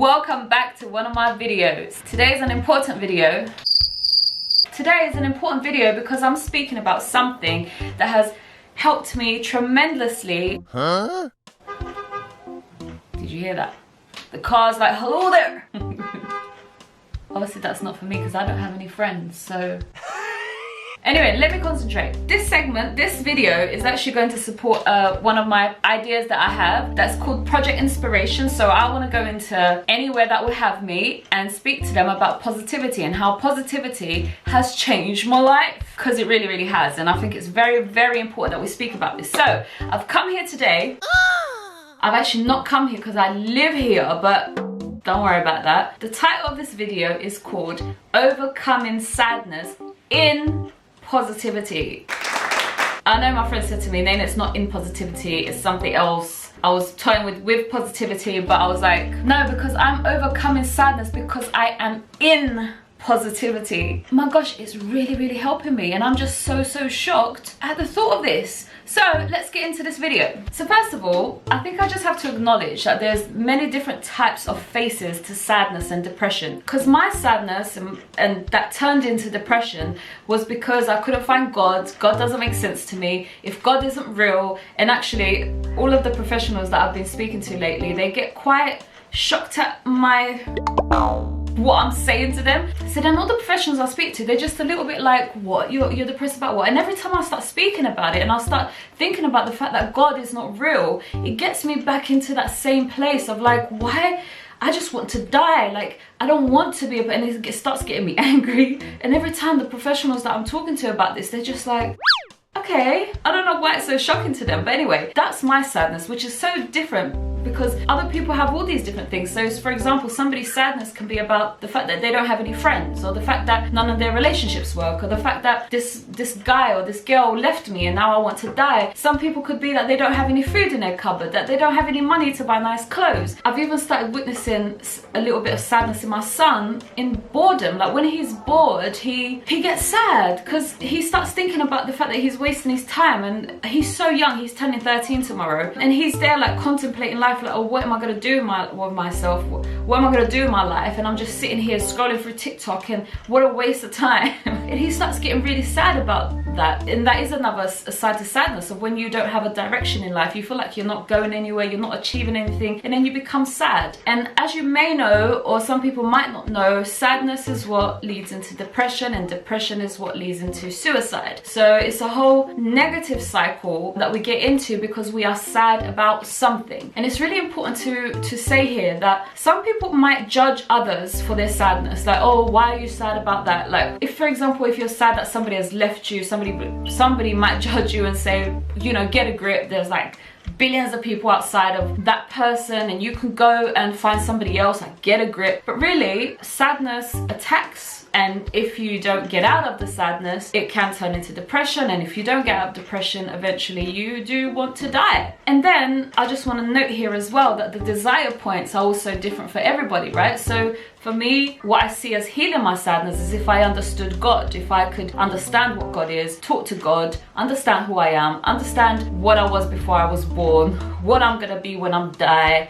welcome back to one of my videos. Today is an important video. Today is an important video because I'm speaking about something that has helped me tremendously. Huh? Did you hear that? The car's like, hello there. Obviously that's not for me because I don't have any friends, so anyway, let me concentrate. This segment, this video is actually going to support one of my ideas that I have that's called Project Inspiration. So I want to go into anywhere that will have me and speak to them about positivity and how positivity has changed my life, because it really has, and I think it's very important that we speak about this. So I've come here today. I've actually not come here because I live here, but don't worry about that. The title of this video is called Overcoming Sadness in Positivity. I know my friend said to me, Nayna, it's not in positivity, it's something else. I was toying with positivity, but I was like, no, because I'm overcoming sadness because I am in positivity. My gosh, it's really helping me, and I'm just so shocked at the thought of this. So let's get into this video. So first of all, I think I just have to acknowledge that there's many different types of faces to sadness and depression. Because my sadness and that turned into depression was because I couldn't find God. God doesn't make sense to me. If God isn't real, and actually all of the professionals that I've been speaking to lately, they get quite shocked at what I'm saying to them. So then all the professionals I speak to, they're just a little bit like, what? You're depressed about what? And every time I start speaking about it and I start thinking about the fact that God is not real, it gets me back into that same place of like, why? I just want to die. Like, I don't want to be, and it starts getting me angry. And every time the professionals that I'm talking to about this, they're just like, okay, I don't know why it's so shocking to them. But anyway, that's my sadness, which is so different because other people have all these different things. So for example, somebody's sadness can be about the fact that they don't have any friends, or the fact that none of their relationships work, or the fact that this guy or this girl left me and now I want to die. Some people could be that they don't have any food in their cupboard, that they don't have any money to buy nice clothes. I've even started witnessing a little bit of sadness in my son in boredom. Like when he's bored, he gets sad because he starts thinking about the fact that he's wasting his time, and he's so young, he's turning 13 tomorrow, and he's there like contemplating life, like, oh, what am I going to do with myself? What am I going to do in my life? And I'm just sitting here scrolling through TikTok, and what a waste of time. And he starts getting really sad about that. And that is another side to sadness, of when you don't have a direction in life. You feel like you're not going anywhere, you're not achieving anything, and then you become sad. And as you may know, or some people might not know, sadness is what leads into depression, and depression is what leads into suicide. So it's a whole negative cycle that we get into because we are sad about something. And it's really important to say here that some people might judge others for their sadness, like, oh, why are you sad about that? Like, if for example, if you're sad that somebody has left you, somebody might judge you and say, you know, get a grip, there's like billions of people outside of that person and you can go and find somebody else, like, get a grip. But really, sadness attacks, and if you don't get out of the sadness, it can turn into depression, and if you don't get out of depression, eventually you do want to die. And then I just want to note here as well that the desire points are also different for everybody, right? So for me, what I see as healing my sadness is if I understood God, if I could understand what God is, talk to God, understand who I am, understand what I was before I was born, what I'm gonna be when I'm die.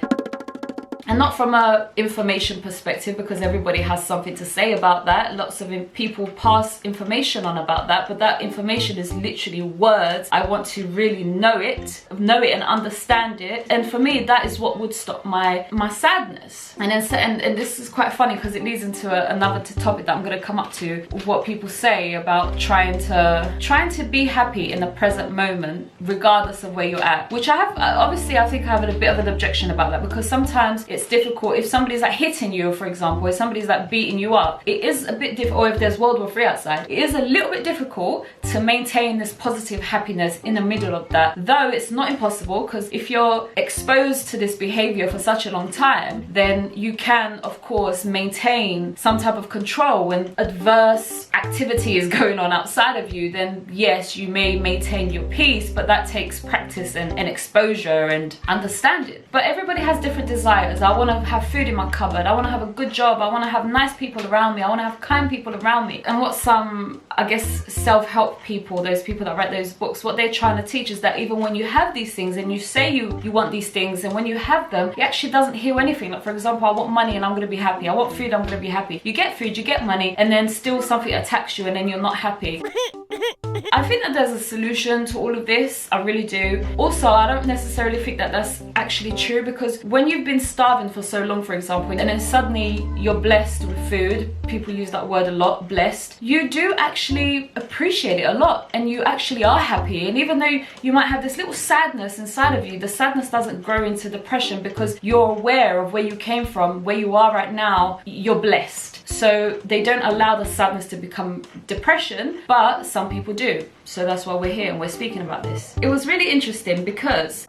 And not from a information perspective, because everybody has something to say about that. Lots of people pass information on about that, but that information is literally words. I want to really know it and understand it. And for me, that is what would stop my sadness. And then, and this is quite funny because it leads into another topic that I'm going to come up to, what people say about trying to be happy in the present moment, regardless of where you're at. Which I have, obviously, I think I have a bit of an objection about that, because sometimes it's difficult if somebody's like hitting you, for example, if somebody's like beating you up, it is a bit difficult, or if there's World War III outside, it is a little bit difficult to maintain this positive happiness in the middle of that. Though it's not impossible, because if you're exposed to this behavior for such a long time, then you can of course maintain some type of control. When adverse activity is going on outside of you, then yes, you may maintain your peace, but that takes practice and exposure and understanding. But everybody has different desires. I want to have food in my cupboard, I want to have a good job, I want to have nice people around me, I want to have kind people around me. And what some, I guess, self-help people, those people that write those books, what they're trying to teach is that even when you have these things and you say you want these things, and when you have them, it actually doesn't heal anything. Like, for example, I want money and I'm going to be happy, I want food, I'm going to be happy. You get food, you get money, and then still something attacks you and then you're not happy. I think that there's a solution to all of this, I really do. Also, I don't necessarily think that that's actually true, because when you've been starving for so long, for example, and then suddenly you're blessed with food, people use that word a lot, blessed, you do actually appreciate it a lot and you actually are happy. And even though you might have this little sadness inside of you, the sadness doesn't grow into depression because you're aware of where you came from, where you are right now, you're blessed. So they don't allow the sadness to become depression, but some people do. So that's why we're here and we're speaking about this. It was really interesting because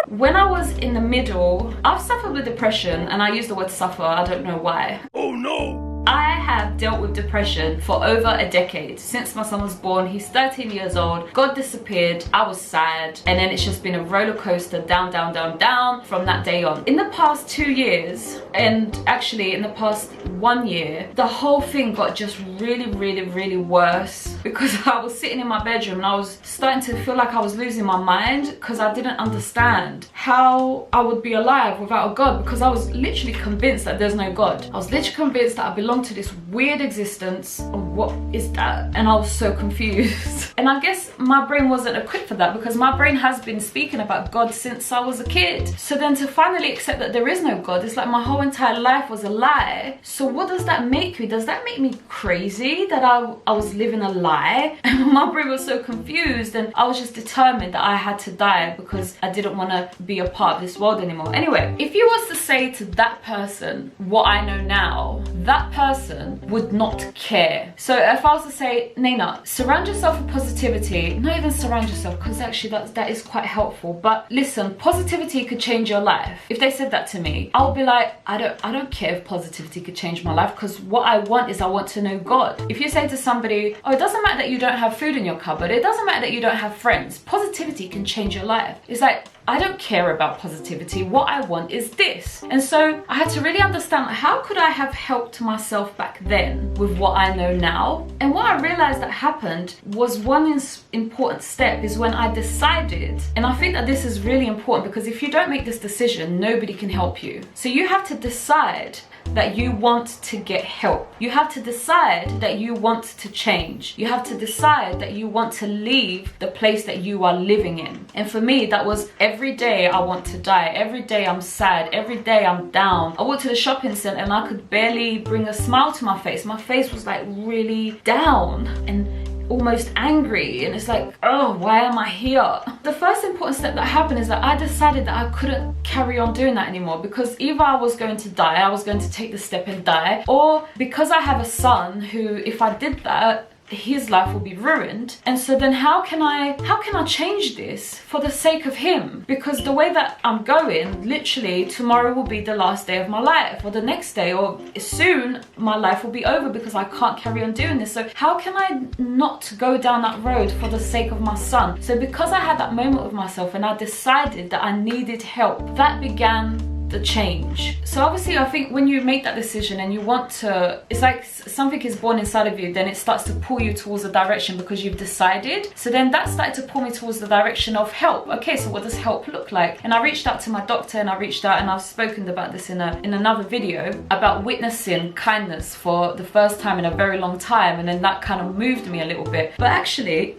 when I was in the middle, I've suffered with depression, and I use the word suffer, I don't know why. Oh no! I have dealt with depression for over a decade. Since my son was born, he's 13 years old, God disappeared, I was sad, and then it's just been a roller coaster, down, down, down, down from that day on. In the past 2 years, and actually in the past 1 year, the whole thing got just really, really, really worse, because I was sitting in my bedroom and I was starting to feel like I was losing my mind, because I didn't understand how I would be alive without a God, because I was literally convinced that there's no God. I was literally convinced that I belong to this weird existence. What is that? And I was so confused. And I guess my brain wasn't equipped for that, because my brain has been speaking about God since I was a kid. So then to finally accept that there is no God, it's like my whole entire life was a lie. So what does that make me? Does that make me crazy that I was living a lie? And my brain was so confused, and I was just determined that I had to die because I didn't want to be a part of this world anymore. Anyway, if you was to say to that person what I know now, that person would not care. So if I was to say, Nayna, surround yourself with positivity, not even surround yourself, because actually that is quite helpful, but listen, positivity could change your life. If they said that to me, I'll be like, I don't care if positivity could change my life, because what I want is I want to know God. If you say to somebody, oh, it doesn't matter that you don't have food in your cupboard, it doesn't matter that you don't have friends, positivity can change your life. It's like, I don't care about positivity, what I want is this. And so I had to really understand, how could I have helped myself back then with what I know now? And what I realized that happened was one important step is when I decided, and I think that this is really important, because if you don't make this decision, nobody can help you. So you have to decide that you want to get help. You have to decide that you want to change. You have to decide that you want to leave the place that you are living in. And for me, that was every day I want to die. Every day I'm sad. Every day I'm down. I walked to the shopping center and I could barely bring a smile to my face. My face was like really down and almost angry, and it's like, oh, why am I here? The first important step that happened is that I decided that I couldn't carry on doing that anymore, because either I was going to die, I was going to take the step and die, or because I have a son who, if I did that, his life will be ruined. And so then how can I change this for the sake of him? Because the way that I'm going, literally tomorrow will be the last day of my life, or the next day, or soon my life will be over, because I can't carry on doing this. So how can I not go down that road for the sake of my son? So because I had that moment with myself and I decided that I needed help, that began the change. So obviously I think when you make that decision and you want to, it's like something is born inside of you, then it starts to pull you towards a direction because you've decided. So then that started to pull me towards the direction of help. Okay, so what does help look like? And I reached out to my doctor, and I reached out, and I've spoken about this in another video about witnessing kindness for the first time in a very long time, and then that kind of moved me a little bit. But actually,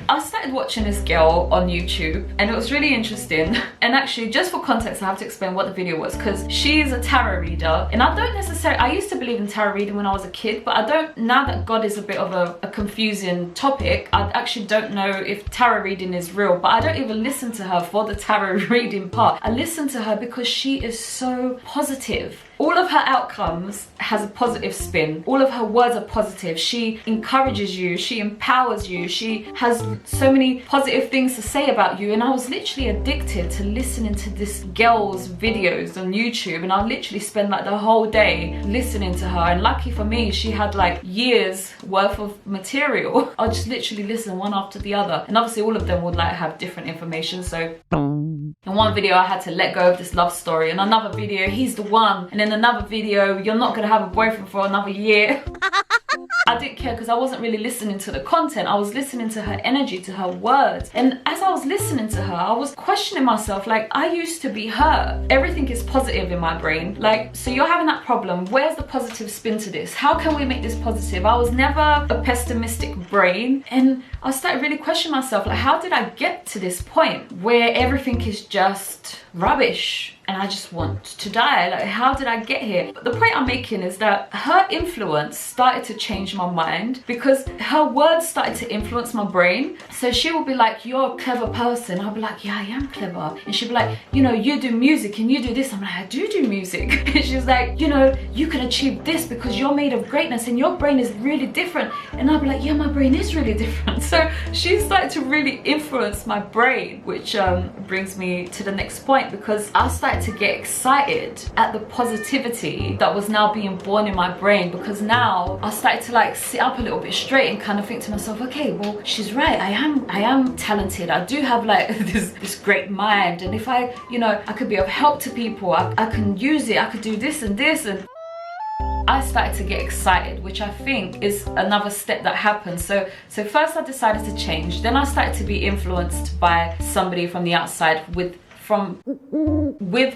I started watching this girl on YouTube, and it was really interesting. And actually, just for context, I have to explain what the video was, because she is a tarot reader, and I used to believe in tarot reading when I was a kid, but I don't, now that God is a bit of a confusing topic, I actually don't know if tarot reading is real, but I don't even listen to her for the tarot reading part. I listen to her because she is so positive. All of her outcomes has a positive spin. All of her words are positive. She encourages you, she empowers you, she has so many positive things to say about you. And I was literally addicted to listening to this girl's videos on YouTube, and I literally spend like the whole day listening to her. And lucky for me, she had like years worth of material. I'll just literally listen one after the other, and obviously all of them would like have different information, so In one video, I had to let go of this love story. In another video, he's the one. And in another video, you're not gonna have a boyfriend for another year. I didn't care because I wasn't really listening to the content. I was listening to her energy, to her words. And as I was listening to her, I was questioning myself, like, I used to be her. Everything is positive in my brain. Like, so you're having that problem. Where's the positive spin to this? How can we make this positive? I was never a pessimistic brain. And I started really questioning myself, like, how did I get to this point where everything is just rubbish? And I just want to die. Like, how did I get here? But the point I'm making is that her influence started to change my mind because her words started to influence my brain. So she will be like, you're a clever person. I'll be like, yeah, I am clever. And she'll be like, you know, you do music and you do this. I'm like, I do music. And she's like, you know, you can achieve this because you're made of greatness and your brain is really different. And I'll be like, yeah, my brain is really different. So she started to really influence my brain, which brings me to the next point, because I started to get excited at the positivity that was now being born in my brain, because now I started to like sit up a little bit straight and kind of think to myself, okay, well, she's right, I am talented, I do have like this great mind, and if I, you know, I could be of help to people, I can use it, I could do this and this. And I started to get excited, which I think is another step that happened. So first I decided to change, then I started to be influenced by somebody from the outside with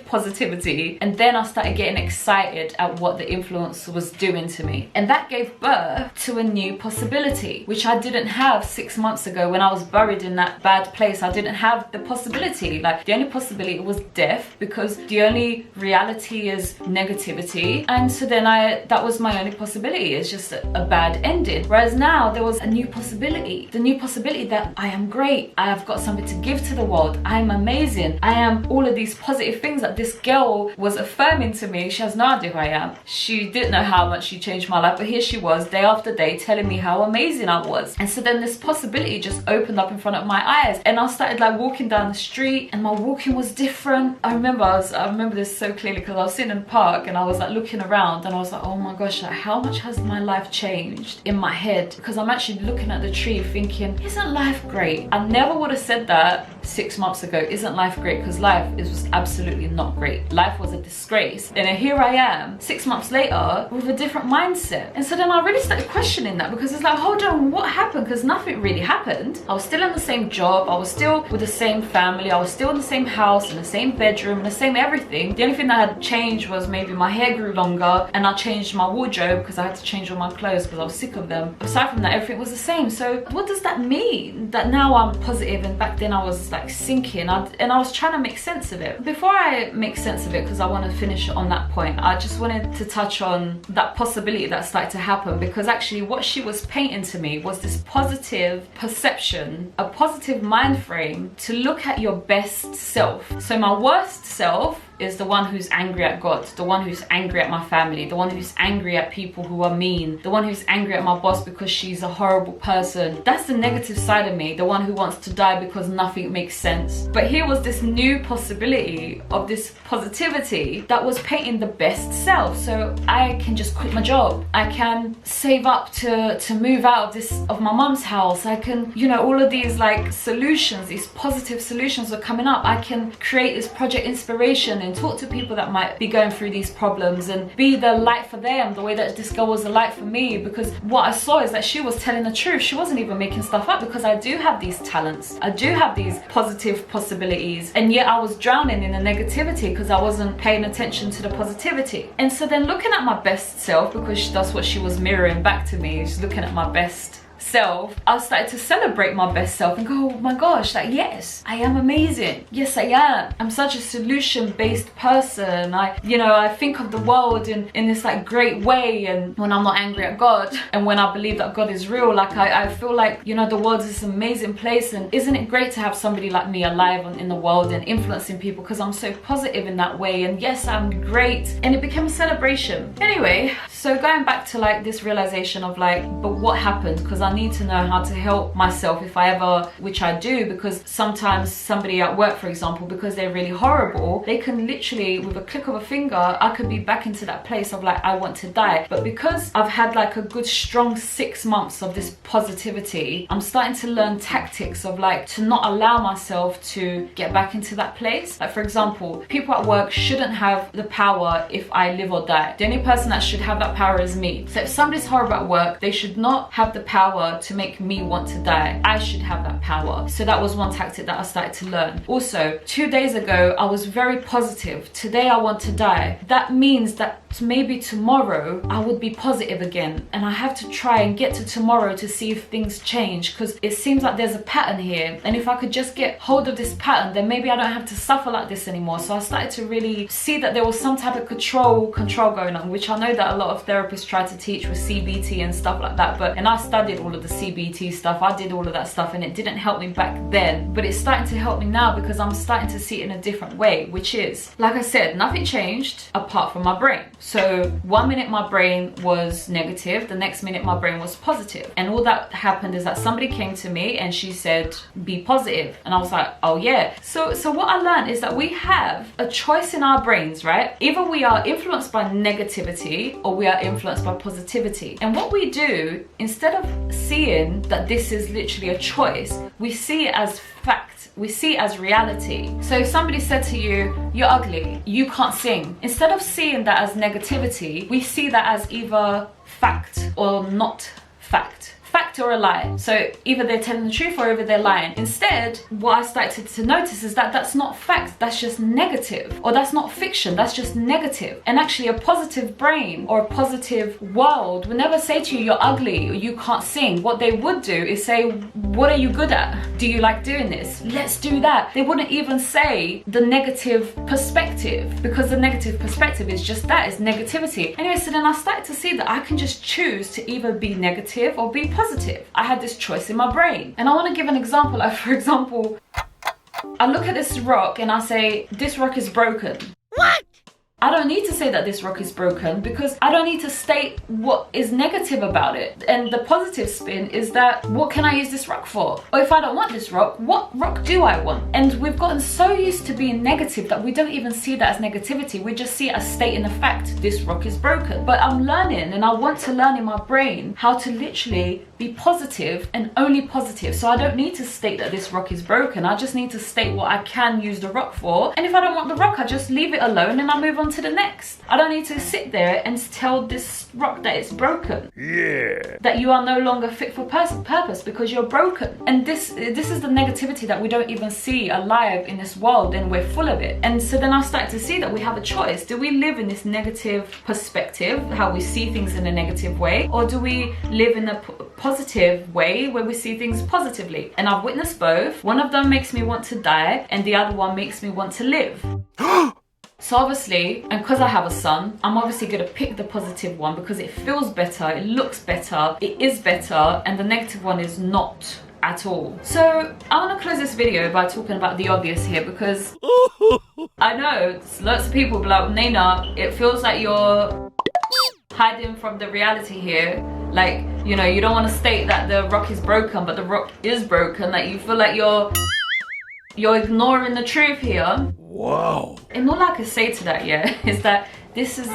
positivity, and then I started getting excited at what the influence was doing to me, and that gave birth to a new possibility, which I didn't have 6 months ago when I was buried in that bad place. I didn't have the possibility. Like, the only possibility was death, because the only reality is negativity, and so then that was my only possibility. It's just a bad ending. Whereas now there was a new possibility, the new possibility that I am great, I have got something to give to the world, I'm amazing, I am all of these positive things that this girl was affirming to me. She has no idea who I am. She didn't know how much she changed my life, but here she was day after day telling me how amazing I was. And so then this possibility just opened up in front of my eyes, and I started like walking down the street, and my walking was different. I remember this so clearly because I was sitting in the park and I was like looking around, and I was like, oh my gosh, like, how much has my life changed in my head? Because I'm actually looking at the tree thinking, isn't life great? I never would have said that 6 months ago, isn't life great? Because life was absolutely not great. Life was a disgrace. And here I am 6 months later with a different mindset. And so then I really started questioning that, because it's like, hold on, what happened? Because nothing really happened. I was still in the same job, I was still with the same family, I was still in the same house, in the same bedroom, in the same everything. The only thing that had changed was maybe my hair grew longer, and I changed my wardrobe because I had to change all my clothes because I was sick of them. Aside from that, everything was the same. So what does that mean? That now I'm positive and back then I was like sinking, and I was trying to make sense of it. Before I make sense of it, because I want to finish on that point, I just wanted to touch on that possibility that started to happen, because actually what she was painting to me was this positive perception, a positive mind frame to look at your best self. So my worst self is the one who's angry at God, the one who's angry at my family, the one who's angry at people who are mean, the one who's angry at my boss because she's a horrible person. That's the negative side of me, the one who wants to die because nothing makes sense. But here was this new possibility of this positivity that was painting the best self. So I can just quit my job, I can save up to move out of my mum's house, I can, you know, all of these like solutions, these positive solutions are coming up. I can create this project inspiration and talk to people that might be going through these problems and be the light for them the way that this girl was the light for me. Because what I saw is that she was telling the truth. She wasn't even making stuff up, because I do have these talents, I do have these positive possibilities, and yet I was drowning in the negativity because I wasn't paying attention to the positivity. And so then looking at my best self, because that's what she was mirroring back to me, is looking at my best self, I started to celebrate my best self and go, oh my gosh, like, yes, I am amazing, yes I am, I'm such a solution-based person, I think of the world in this like great way. And when I'm not angry at God, and when I believe that God is real, like I feel like, you know, the world is this amazing place, and isn't it great to have somebody like me alive in the world and influencing people, because I'm so positive in that way, and yes, I'm great. And it became a celebration. Anyway, So going back to like this realization of like, but what happened? Because I need to know how to help myself if I ever, which I do, because sometimes somebody at work, for example, because they're really horrible, they can literally, with a click of a finger, I could be back into that place of like, I want to die. But because I've had like a good strong 6 months of this positivity, I'm starting to learn tactics of like, to not allow myself to get back into that place. Like for example, people at work shouldn't have the power if I live or die. The only person that should have that power is me. So if somebody's horrible at work, they should not have the power to make me want to die. I should have that power. So that was one tactic that I started to learn. Also, 2 days ago, I was very positive. Today I want to die. That means that maybe tomorrow I would be positive again, and I have to try and get to tomorrow to see if things change, because it seems like there's a pattern here, and if I could just get hold of this pattern, then maybe I don't have to suffer like this anymore. So I started to really see that there was some type of control going on, which I know that a lot of therapists try to teach with CBT and stuff like that, and I studied all of the CBT stuff, I did all of that stuff, and it didn't help me back then, but it's starting to help me now because I'm starting to see it in a different way, which is, like I said, nothing changed apart from my brain. So 1 minute my brain was negative, the next minute my brain was positive, and all that happened is that somebody came to me and she said, be positive, and I was like, oh yeah. So what I learned is that we have a choice in our brains, right? Either we are influenced by negativity or we are influenced by positivity, and what we do, instead of seeing that this is literally a choice, we see it as fact, we see it as reality. So if somebody said to you, you're ugly, you can't sing, instead of seeing that as negativity, we see that as either fact or not fact. Fact or a lie. So either they're telling the truth or either they're lying. Instead, what I started to notice is that that's not fact, that's just negative. Or that's not fiction, that's just negative. And actually a positive brain or a positive world would never say to you, you're ugly or you can't sing. What they would do is say, what are you good at? Do you like doing this? Let's do that. They wouldn't even say the negative perspective, because the negative perspective is just that, it's negativity. Anyway, so then I started to see that I can just choose to either be negative or be positive. I had this choice in my brain. And I want to give an example. Like for example, I look at this rock and I say, this rock is broken. What? I don't need to say that this rock is broken, because I don't need to state what is negative about it. And the positive spin is that, what can I use this rock for? Or if I don't want this rock, what rock do I want? And we've gotten so used to being negative that we don't even see that as negativity. We just see it as stating the fact, this rock is broken. But I'm learning, and I want to learn in my brain how to literally be positive and only positive. So I don't need to state that this rock is broken. I just need to state what I can use the rock for. And if I don't want the rock, I just leave it alone and I move on to the next. I don't need to sit there and tell this rock that it's broken. Yeah. That you are no longer fit for purpose because you're broken. And this is the negativity that we don't even see alive in this world, and we're full of it. And so then I started to see that we have a choice. Do we live in this negative perspective, how we see things in a negative way, or do we live in a positive way where we see things positively? And I've witnessed both. One of them makes me want to die, and the other one makes me want to live. So obviously, and because I have a son, I'm obviously going to pick the positive one because it feels better, it looks better, it is better, and the negative one is not at all. So I want to close this video by talking about the obvious here, because I know lots of people be like, Nayna, it feels like you're hiding from the reality here. Like, you know, you don't want to state that the rock is broken, but the rock is broken. Like, you feel like you're ignoring the truth here. Wow. And all I can say to that, yeah, is that this is...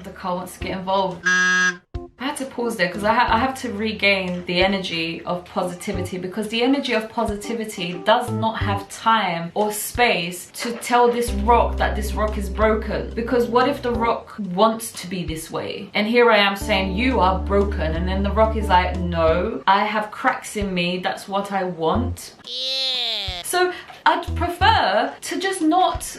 The car wants to get involved. I had to pause there because I have to regain the energy of positivity, because the energy of positivity does not have time or space to tell this rock that this rock is broken. Because what if the rock wants to be this way? And here I am saying you are broken, and then the rock is like, no, I have cracks in me, that's what I want. Yeah. So I'd prefer to just not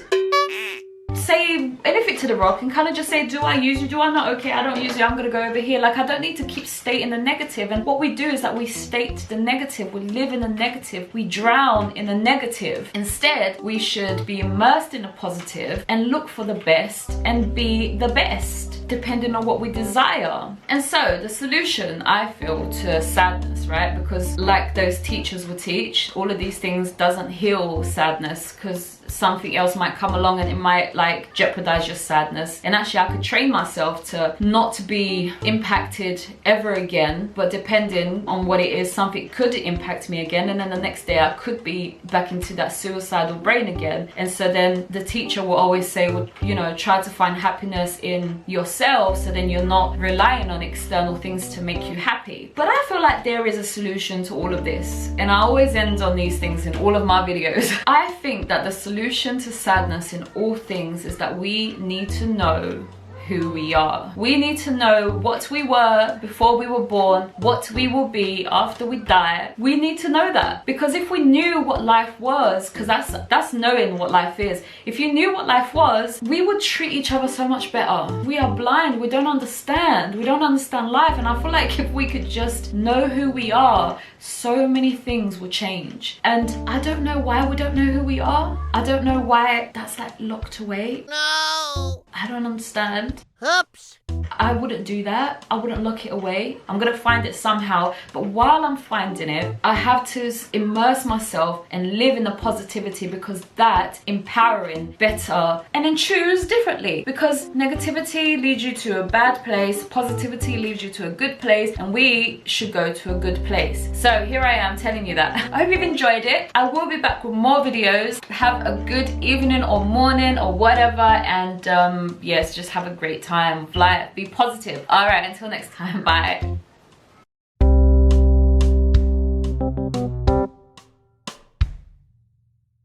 say anything to the rock and kind of just say, do I use you, do I not? Okay, I don't use you, I'm gonna go over here. Like, I don't need to keep stating the negative. And what we do is that we state the negative, we live in the negative, we drown in the negative. Instead, we should be immersed in the positive and look for the best and be the best, depending on what we desire. And so the solution, I feel, to sadness, sadness, right? Because like those teachers will teach, all of these things doesn't heal sadness, because something else might come along and it might like jeopardize your sadness. And actually I could train myself to not be impacted ever again, but depending on what it is, something could impact me again, and then the next day I could be back into that suicidal brain again. And so then the teacher will always say, well, you know, try to find happiness in yourself, so then you're not relying on external things to make you happy. But I feel like there is a solution to all of this, and I always end on these things in all of my videos. I think that the solution to sadness in all things is that we need to know who we are. We need to know what we were before we were born, what we will be after we die. We need to know that, because if we knew what life was, because that's knowing what life is. If you knew what life was, we would treat each other so much better. We are blind, we don't understand life, and I feel like if we could just know who we are, so many things will change. And I don't know why we don't know who we are. I don't know why that's like locked away. No! I don't understand. Oops! I wouldn't do that. I wouldn't lock it away. I'm gonna find it somehow. But while I'm finding it, I have to immerse myself and live in the positivity, because that's empowering, better, and then choose differently. Because negativity leads you to a bad place, positivity leads you to a good place, and we should go to a good place. So here I am telling you that. I hope you've enjoyed it. I will be back with more videos. Have a good evening or morning or whatever, and yes, just have a great time. Fly, be positive. All right, until next time, bye.